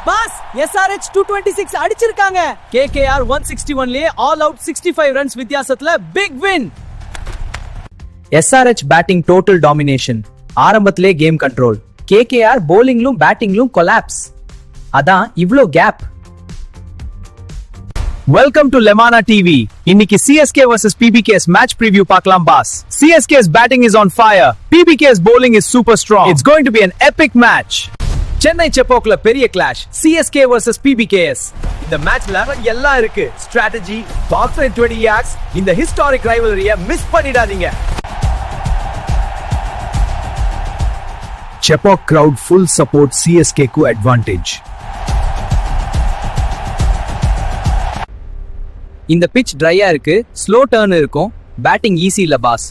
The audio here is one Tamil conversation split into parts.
பாஸ் SRH 226 அடிச்சிருக்காங்க. KKR 161 லே ஆல் அவுட் 65 ரன்ஸ் வித்தியாசத்துல big win. SRH batting total domination. ஆரம்பத்திலே கேம் கண்ட்ரோல். KKR bowlingலும் பேட்டிங்லும் கொலாப்ஸ். அதான் இவ்ளோ gap. Welcome to Lemana TV. இன்னைக்கு CSK vs PBK's match preview பார்க்கலாம் pass. CSK's batting is on fire. PBK's bowling is super strong. It's going to be an epic match. Chennai செப்போக்ல பெரிய கிளாஷ். CSK vs PBKS. இந்த மேட்ச்ல எல்லாம் இருக்கு. ஸ்ட்ராட்டஜி, பாக்ஸ் அண்ட் 20 yards. இந்த ஹிஸ்டாரிக் ரைவலரியை மிஸ் பண்ணிடாதீங்க. Chepauk crowd full support CSK ku advantage. இந்த பிட்ச் ட்ரையா இருக்கு, ஸ்லோ டர்ன் இருக்கும், பேட்டிங் ஈஸி இல்ல boss.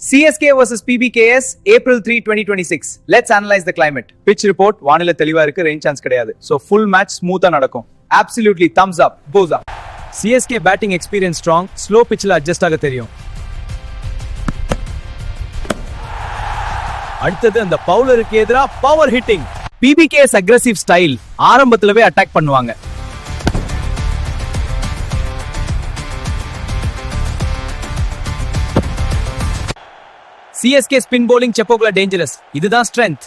CSK vs PBKS April 3, 2026. Let's analyze the climate. Pitch report வானிலை தெளிவா இருக்கு, ரெயின் சான்ஸ் கிடையாது. So full match ஸ்மூத்தா நடக்கும். Absolutely thumbs up, goes up. CSK batting experience strong, slow pitchல அட்ஜஸ்ட் ஆக தெரியும். அடுத்தது அந்த பவுலருக்கு எதிரா power hitting. PBK's aggressive style ஆரம்பத்திலவே அட்டாக் பண்ணுவாங்க. CSK spin bowling செப்போக்ல டேஞ்சரஸ். இதுதான் ஸ்ட்ரென்த்.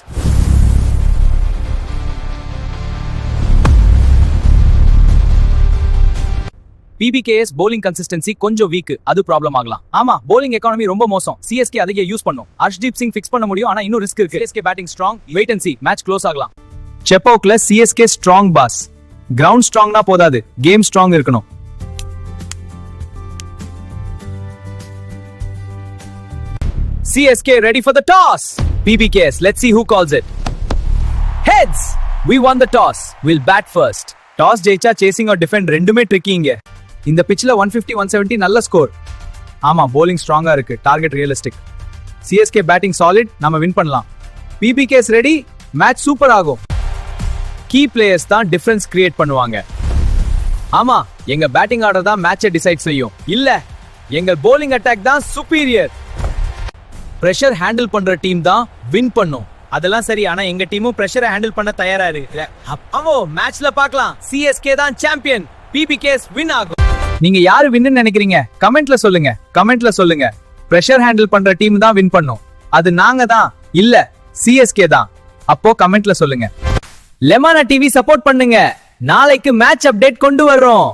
PBKS bowling consistency கொஞ்சம் வீக், அது ப்ராப்ளம் ஆகலாம். ஆமா, bowling எக்கானமி ரொம்ப மோசம். CSK அதையே யூஸ் பண்ணும். ஹர்ஷ்தீப் சிங் ஃபிக்ஸ் பண்ண முடியும், ஆனா இன்னும் ரிஸ்க் இருக்கு. CSK batting strong, wait and see, match close ஆகலாம். செப்போக்ல CSK ஸ்ட்ராங் பாஸ். கிரவுண்ட் ஸ்ட்ராங்னா போதாது, கேம் ஸ்ட்ராங் இருக்கணும். CSK ready for the toss. PBKS, let's see who calls it. Heads. We won the toss. We'll bat first. Toss ஜெயிச்சா சேசிங் ஆர் டிஃபெண்ட் ரெண்டுமே ட்ரிக்கிங்க. இந்த பிட்ச்ல 150 170 நல்ல ஸ்கோர். ஆமா, bowling ஸ்ட்ராங்கா இருக்கு, target realistic. CSK batting solid, நம்ம வின் பண்ணலாம். PBKS ரெடி, மேட்ச் சூப்பர் ஆகும். கீ பிளேயர்ஸ் தான் டிஃபரன்ஸ் கிரியேட் பண்ணுவாங்க. ஆமா, எங்க பேட்டிங் ஆர்டர் தான் மேட்சை டிசைட் செய்யும். இல்ல, எங்க bowling அட்டாக் தான் சுப்பீரியர். பிரஷர் ஹேண்டில் பண்ற டீம் தான் வின் பண்ணும். அதெல்லாம் சரி, ஆனா எங்க டீமும் பிரஷரை ஹேண்டில் பண்ண தயாரா இருக்கு. அப்போ மேட்ச்ல பார்க்கலாம். CSK தான் சாம்பியன், PBKS வின் ஆகும். நீங்க யாரு வின்னு நினைக்கிறீங்க? கமெண்ட்ல சொல்லுங்க. கமெண்ட்ல சொல்லுங்க. பிரஷர் ஹேண்டில் பண்ற டீம் தான் வின் பண்ணும். அது நாங்க தான், இல்ல CSK தான். அப்போ கமெண்ட்ல சொல்லுங்க. லெமானா டிவி சப்போர்ட் பண்ணுங்க. நாளைக்கு மேட்ச் அப்டேட் கொண்டு வர்றோம்.